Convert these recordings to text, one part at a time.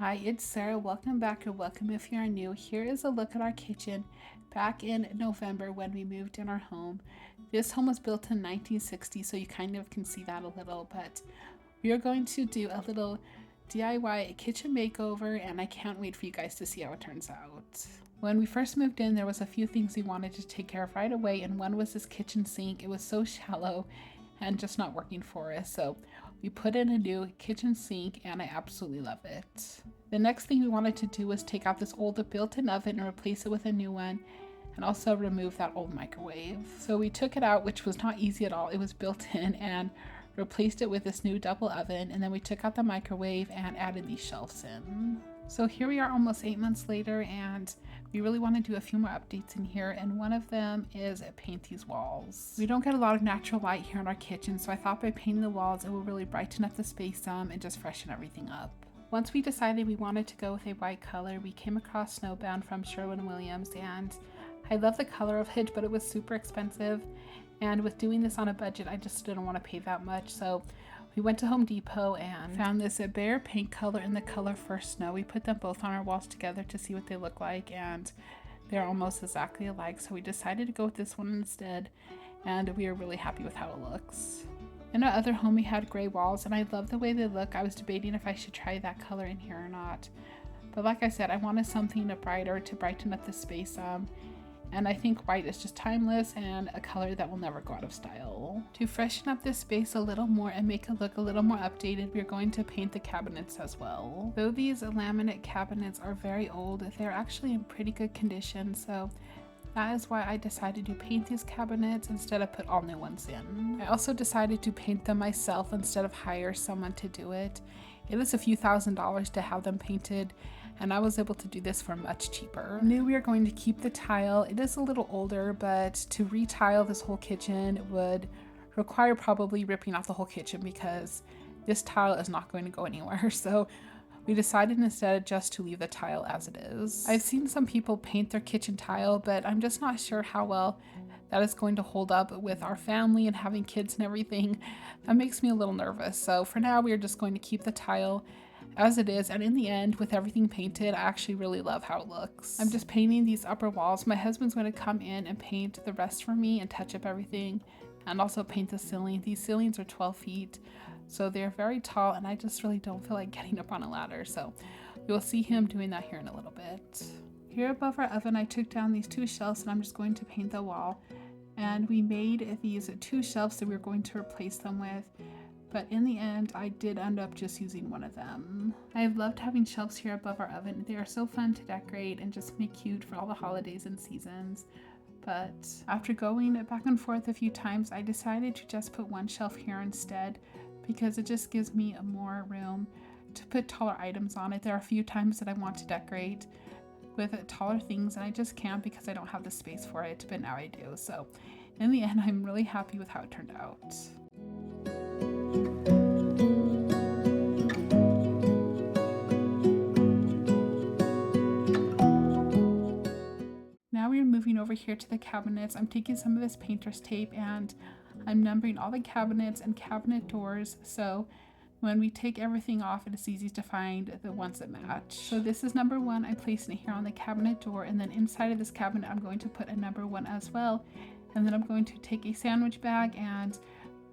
Hi, it's Sarah. Welcome back, or welcome if you are new. Here is a look at our kitchen back in November when we moved in our home. This home was built in 1960, so you kind of can see that a little, but we are going to do a little DIY kitchen makeover, and I can't wait for you guys to see how it turns out. When we first moved in, there was a few things we wanted to take care of right away, and one was this kitchen sink. It was so shallow and just not working for us, so we put in a new kitchen sink and I absolutely love it. The next thing we wanted to do was take out this old built-in oven and replace it with a new one, and also remove that old microwave. So we took it out, which was not easy at all. It was built in, and replaced it with this new double oven, and then we took out the microwave and added these shelves in. So here we are almost 8 months later, and we really want to do a few more updates in here, and one of them is paint these walls. We don't get a lot of natural light here in our kitchen, so I thought by painting the walls it will really brighten up the space some and just freshen everything up. Once we decided we wanted to go with a white color, we came across Snowbound from Sherwin-Williams, and I love the color of it, but it was super expensive, and with doing this on a budget I just didn't want to pay that much, so we went to Home Depot and found this Behr paint color in the color First Snow. We put them both on our walls together to see what they look like, and they're almost exactly alike, so we decided to go with this one instead, and we are really happy with how it looks. In our other home we had gray walls, and I love the way they look. I was debating if I should try that color in here or not, but like I said, I wanted something brighter to brighten up the space and I think white is just timeless and a color that will never go out of style. To freshen up this space a little more and make it look a little more updated, we're going to paint the cabinets as well. Though these laminate cabinets are very old, they're actually in pretty good condition, so that is why I decided to paint these cabinets instead of put all new ones in. I also decided to paint them myself instead of hire someone to do it. It is a few $1,000s to have them painted, and I was able to do this for much cheaper. I knew we are going to keep the tile. It is a little older, but to retile this whole kitchen would require probably ripping out the whole kitchen because this tile is not going to go anywhere. So we decided instead just to leave the tile as it is. I've seen some people paint their kitchen tile, but I'm just not sure how well that is going to hold up with our family and having kids and everything. That makes me a little nervous. So for now, we are just going to keep the tile as it is, and in the end, with everything painted, I actually really love how it looks. I'm just painting these upper walls. My husband's going to come in and paint the rest for me and touch up everything, and also paint the ceiling. These ceilings are 12 feet, so they're very tall, and I just really don't feel like getting up on a ladder, so you'll see him doing that here in a little bit. Here above our oven, I took down these two shelves, and I'm just going to paint the wall, and we made these two shelves that we were going to replace them with. But in the end, I did end up just using one of them. I have loved having shelves here above our oven. They are so fun to decorate and just make cute for all the holidays and seasons. But after going back and forth a few times, I decided to just put one shelf here instead because it just gives me more room to put taller items on it. There are a few times that I want to decorate with taller things and I just can't because I don't have the space for it, but now I do. So in the end, I'm really happy with how it turned out. Now we're moving over here to the cabinets. I'm taking some of this painter's tape and I'm numbering all the cabinets and cabinet doors, so when we take everything off, it is easy to find the ones that match. So this is number 1. I'm placing it here on the cabinet door, and then inside of this cabinet I'm going to put a number 1 as well, and then I'm going to take a sandwich bag and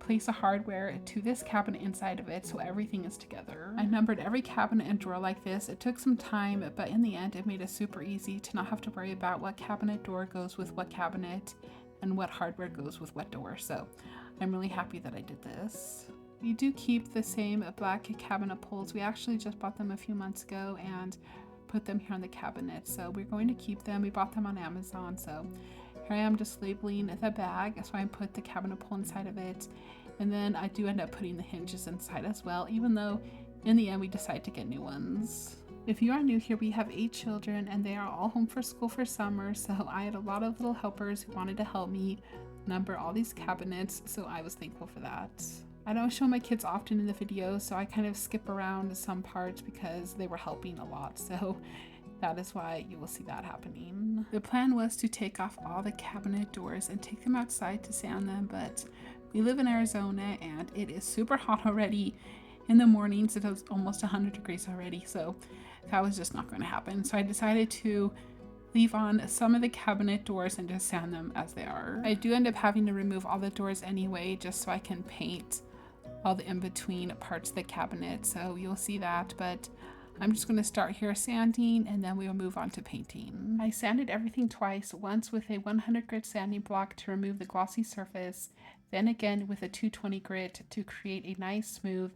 place a hardware to this cabinet inside of it so everything is together. I numbered every cabinet and drawer like this. It took some time, but in the end it made it super easy to not have to worry about what cabinet door goes with what cabinet and what hardware goes with what door, so I'm really happy that I did this. We do keep the same black cabinet pulls. We actually just bought them a few months ago and put them here on the cabinet, so we're going to keep them. We bought them on Amazon, so here I am just labeling the bag, so I put the cabinet pull inside of it, and then I do end up putting the hinges inside as well, even though in the end we decide to get new ones. If you are new here, we have 8 children and they are all home for school for summer, so I had a lot of little helpers who wanted to help me number all these cabinets, so I was thankful for that. I don't show my kids often in the video, so I kind of skip around some parts because they were helping a lot, so that is why you will see that happening. The plan was to take off all the cabinet doors and take them outside to sand them, but we live in Arizona and it is super hot already. In the mornings it was almost 100 degrees already, so that was just not going to happen. So I decided to leave on some of the cabinet doors and just sand them as they are. I do end up having to remove all the doors anyway, just so I can paint all the in-between parts of the cabinet. So you'll see that, but I'm just going to start here sanding and then we will move on to painting. I sanded everything twice, once with a 100 grit sanding block to remove the glossy surface, then again with a 220 grit to create a nice smooth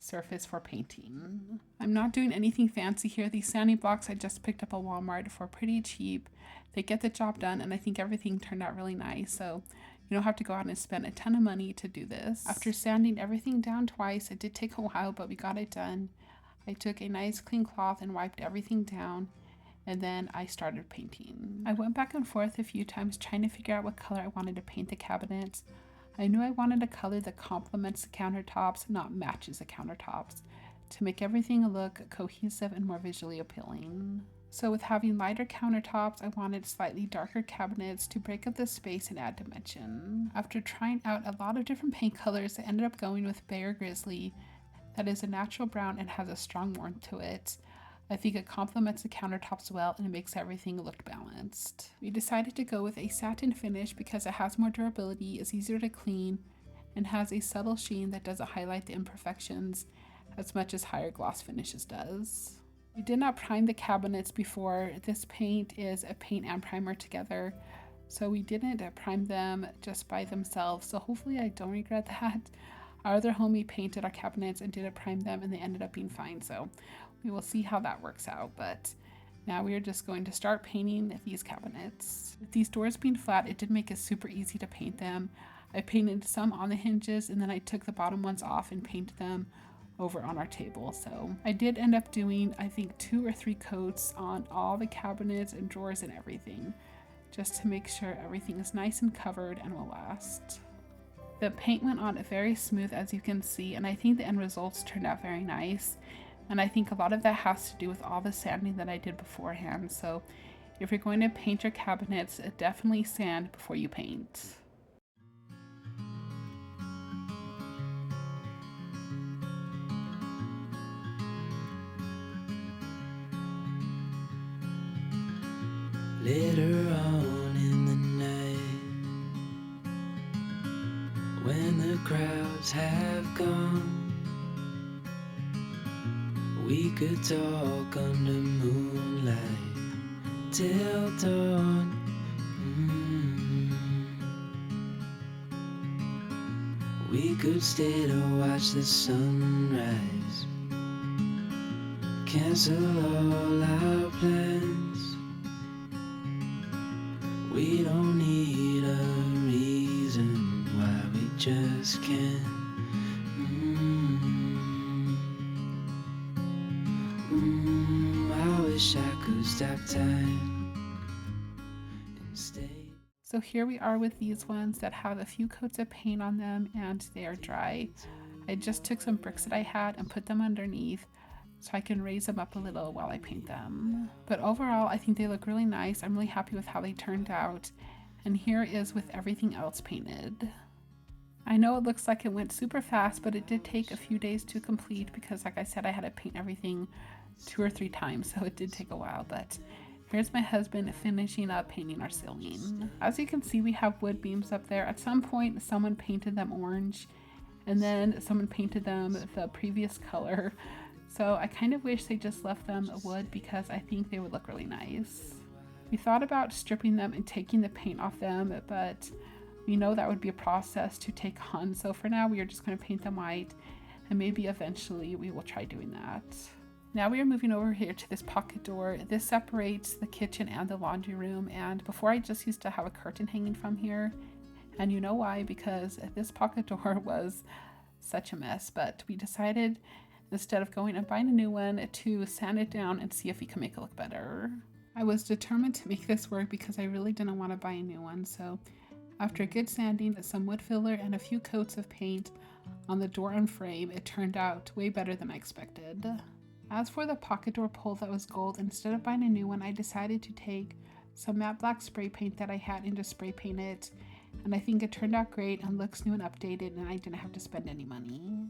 surface for painting. I'm not doing anything fancy here. These sanding blocks I just picked up at Walmart for pretty cheap. They get the job done and I think everything turned out really nice. So you don't have to go out and spend a ton of money to do this. After sanding everything down twice, it did take a while, but we got it done. I took a nice clean cloth and wiped everything down, and then I started painting. I went back and forth a few times trying to figure out what color I wanted to paint the cabinets. I knew I wanted a color that complements the countertops, not matches the countertops, to make everything look cohesive and more visually appealing. So with having lighter countertops, I wanted slightly darker cabinets to break up the space and add dimension. After trying out a lot of different paint colors, I ended up going with Behr Grizzly. That is a natural brown and has a strong warmth to it. I think it complements the countertops well and it makes everything look balanced. We decided to go with a satin finish because it has more durability, is easier to clean, and has a subtle sheen that doesn't highlight the imperfections as much as higher gloss finishes does. We did not prime the cabinets before. This paint is a paint and primer together, so we didn't prime them just by themselves, so hopefully I don't regret that. Our other homie painted our cabinets and didn't prime them and they ended up being fine, so we will see how that works out. But now we are just going to start painting these cabinets. With these doors being flat, it did make it super easy to paint them. I painted some on the hinges and then I took the bottom ones off and painted them over on our table. So I did end up doing, I think, 2 or 3 coats on all the cabinets and drawers and everything, just to make sure everything is nice and covered and will last. The paint went on very smooth, as you can see, and I think the end results turned out very nice. And I think a lot of that has to do with all the sanding that I did beforehand. So if you're going to paint your cabinets, definitely sand before you paint. Later on in the night, when the crowds have gone, we could talk under moonlight till dawn. We could stay to watch the sunrise, cancel all our plans. We don't need a reason why we just can't. I wish I could stop time and stay. So here we are with these ones that have a few coats of paint on them and they are dry. I just took some bricks that I had and put them underneath so I can raise them up a little while I paint them. But overall, I think they look really nice. I'm really happy with how they turned out. And here is with everything else painted. I know it looks like it went super fast, but it did take a few days to complete because, like I said, I had to paint everything 2 or 3 times, so it did take a while. But here's my husband finishing up painting our ceiling. As you can see, we have wood beams up there. At some point, someone painted them orange, and then someone painted them the previous color. So I kind of wish they just left them wood because I think they would look really nice. We thought about stripping them and taking the paint off them, but we know that would be a process to take on. So for now, we are just going to paint them white, and maybe eventually we will try doing that. Now we are moving over here to this pocket door. This separates the kitchen and the laundry room, and before I just used to have a curtain hanging from here, and you know why, because this pocket door was such a mess. But we decided, instead of going and buying a new one, to sand it down and see if we can make it look better. I was determined to make this work because I really didn't want to buy a new one. So after good sanding, some wood filler, and a few coats of paint on the door and frame, it turned out way better than I expected. As for the pocket door pole that was gold, instead of buying a new one, I decided to take some matte black spray paint that I had and just spray paint it. And I think it turned out great and looks new and updated, and I didn't have to spend any money.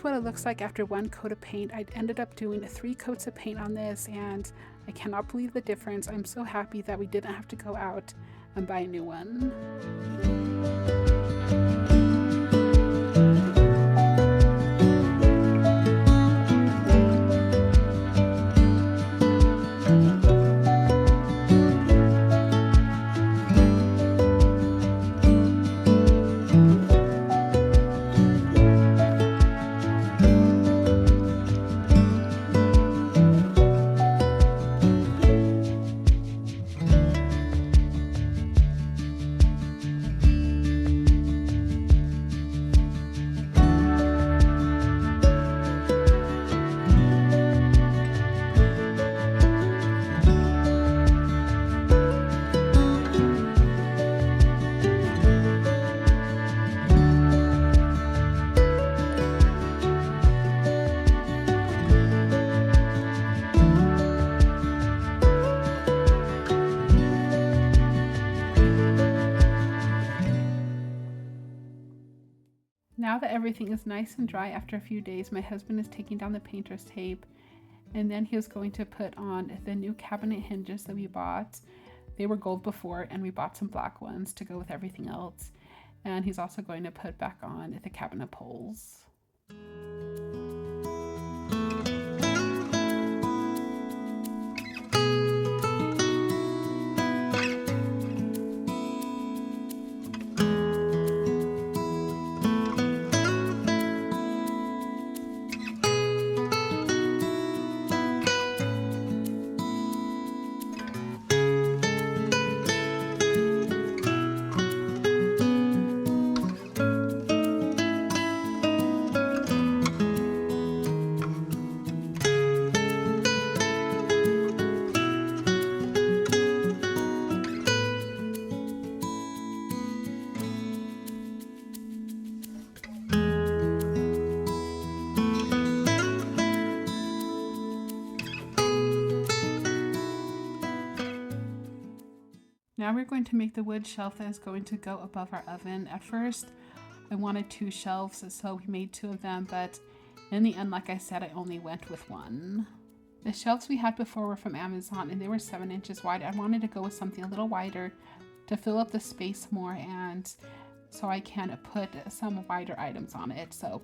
what it looks like after one coat of paint. I ended up doing 3 coats of paint on this, and I cannot believe the difference. I'm so happy that we didn't have to go out and buy a new one. Now that everything is nice and dry after a few days, my husband is taking down the painter's tape, and then he was going to put on the new cabinet hinges that we bought. They were gold before, and we bought some black ones to go with everything else. And he's also going to put back on the cabinet poles. Now we're going to make the wood shelf that is going to go above our oven. At first, I wanted 2 shelves, so we made 2 of them, but in the end, like I said, I only went with 1. The shelves we had before were from Amazon, and they were 7 inches wide. I wanted to go with something a little wider to fill up the space more, and so I can put some wider items on it. So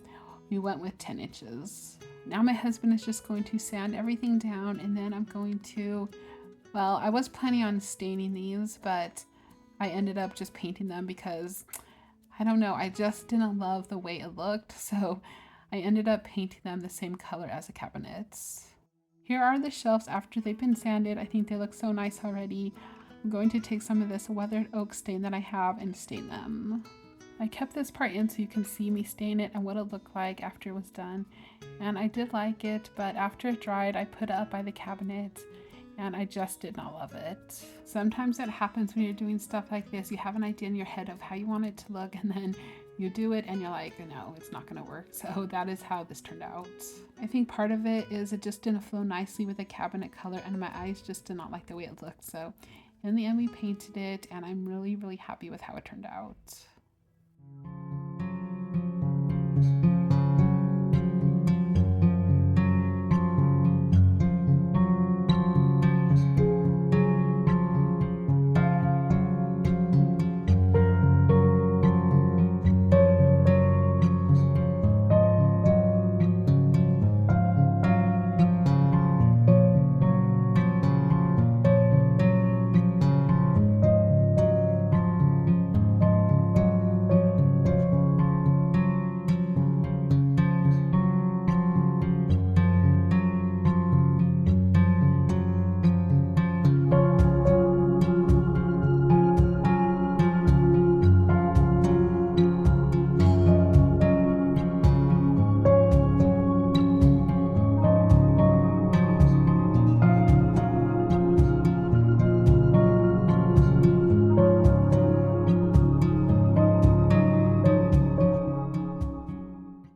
we went with 10 inches. Now my husband is just going to sand everything down, and then I'm going to, well, I was planning on staining these, but I ended up just painting them because, I don't know, I just didn't love the way it looked, so I ended up painting them the same color as the cabinets. Here are the shelves after they've been sanded. I think they look so nice already. I'm going to take some of this weathered oak stain that I have and stain them. I kept this part in so you can see me stain it and what it looked like after it was done. And I did like it, but after it dried, I put it up by the cabinet, and I just did not love it. Sometimes it happens when you're doing stuff like this. You have an idea in your head of how you want it to look, and then you do it and you're like, no, it's not gonna work. So that is how this turned out. I think part of it is it just didn't flow nicely with the cabinet color, and my eyes just did not like the way it looked. So in the end, we painted it, and I'm really, really happy with how it turned out.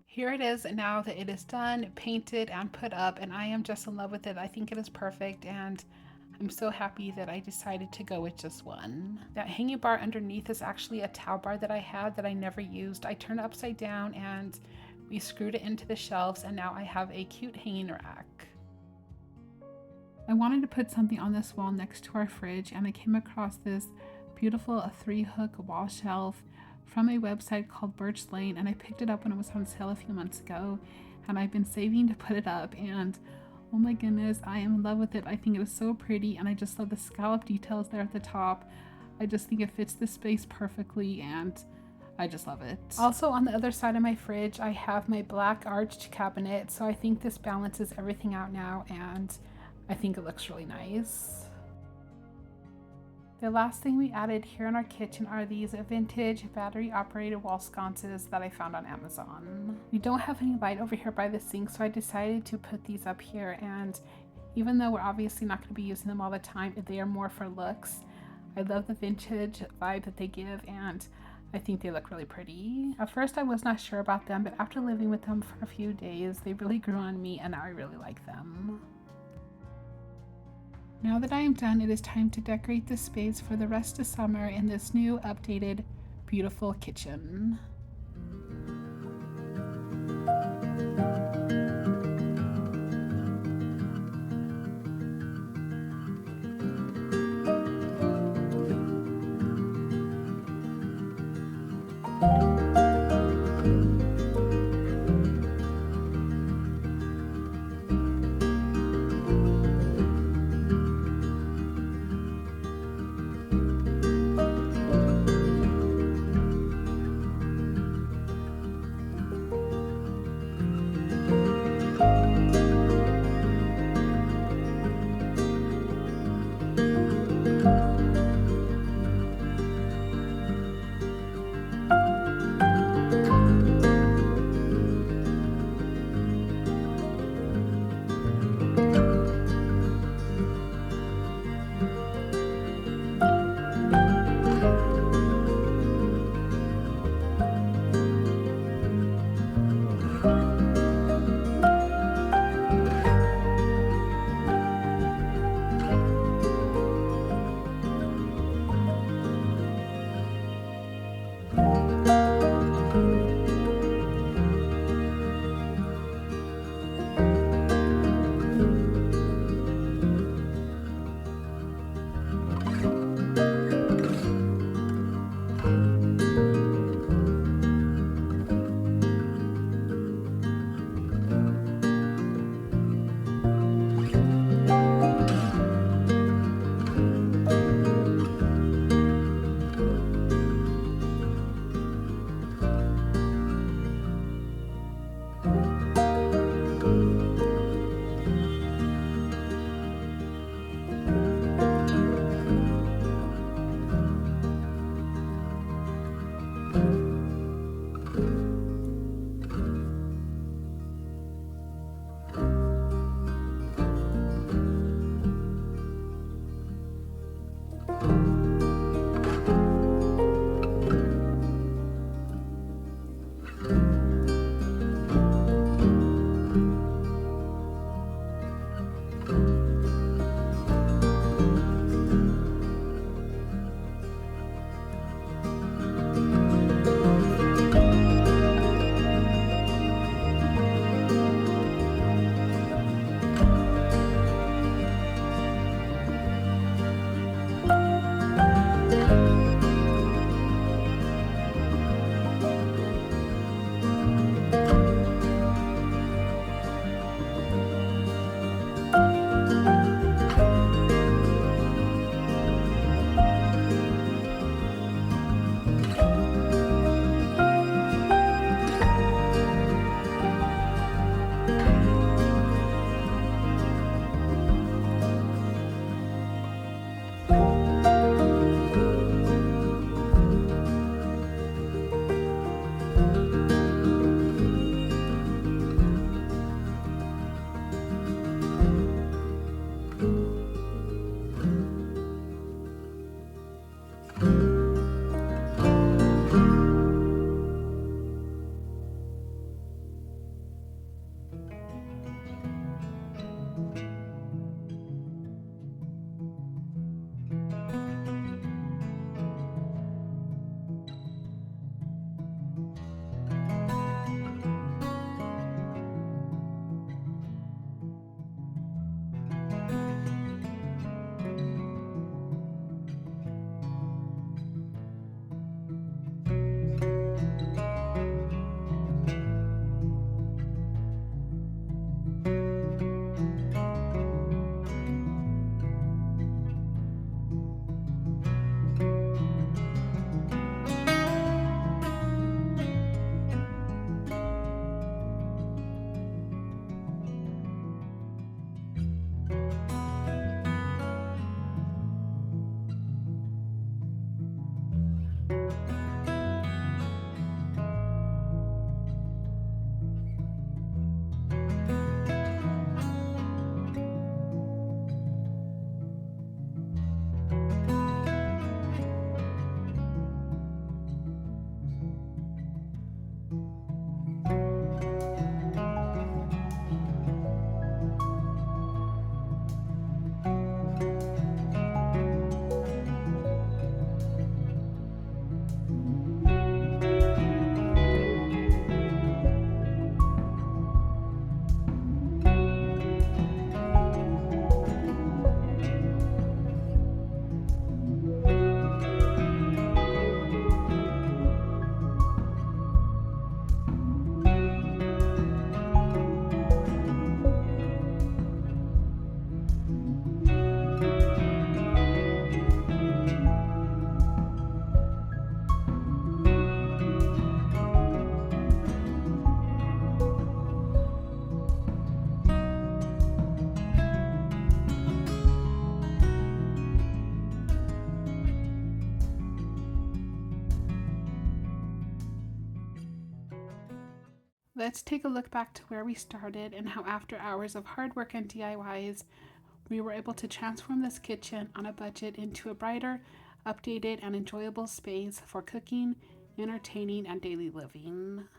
Here it is now that it is done, painted, and put up, and I am just in love with it. I think it is perfect, and I'm so happy that I decided to go with just one. That hanging bar underneath is actually a towel bar that I had that I never used. I turned it upside down and We screwed it into the shelves and now I have a cute hanging rack. I wanted to put something on this wall next to our fridge and I came across this beautiful 3-hook wall shelf from a website called Birch Lane, and I picked it up when it was on sale a few months ago and I've been saving to put it up, and oh my goodness, I am in love with it. I think it is so pretty and I just love the scallop details there at the top. I just think it fits the space perfectly and I just love it. Also on the other side of my fridge, I have my black arched cabinet, so I think this balances everything out now and I think it looks really nice. The last thing we added here in our kitchen are these vintage battery operated wall sconces that I found on Amazon. We don't have any light over here by the sink, so I decided to put these up here, and even though we're obviously not going to be using them all the time, they are more for looks. I love the vintage vibe that they give and I think they look really pretty. At first I was not sure about them, but after living with them for a few days, they really grew on me and now I really like them. Now that I am done, it is time to decorate the space for the rest of summer in this new, updated, beautiful kitchen. Let's take a look back to where we started and how after hours of hard work and DIYs, we were able to transform this kitchen on a budget into a brighter, updated, and enjoyable space for cooking, entertaining, and daily living.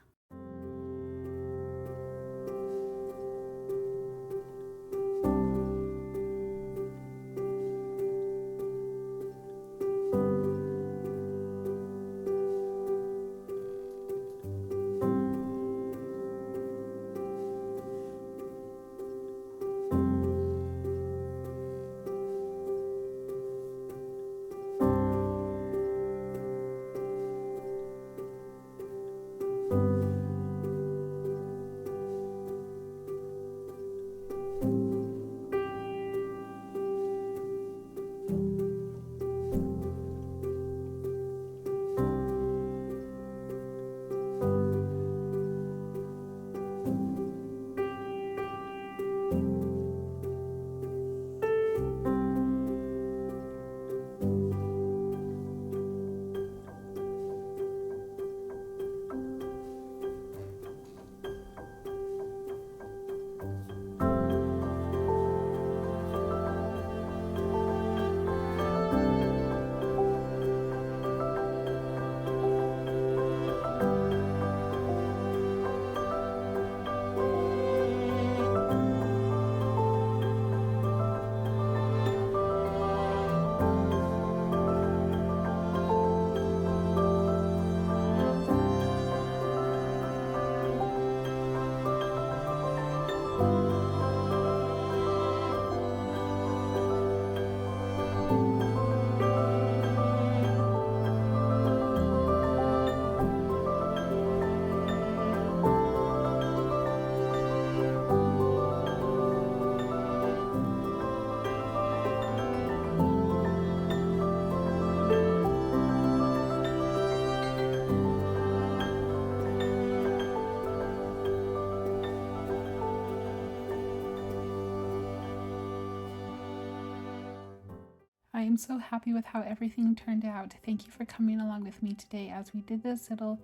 I am so happy with how everything turned out. Thank you for coming along with me today as we did this little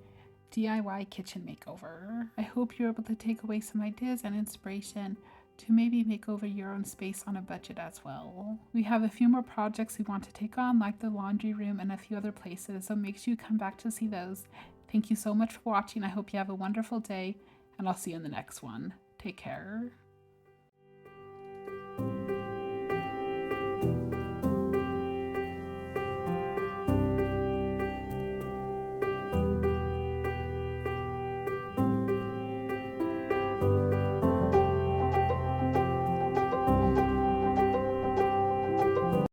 DIY kitchen makeover. I hope you're able to take away some ideas and inspiration to maybe make over your own space on a budget as well. We have a few more projects we want to take on, like the laundry room and a few other places, so make sure you come back to see those. Thank you so much for watching. I hope you have a wonderful day, and I'll see you in the next one. Take care.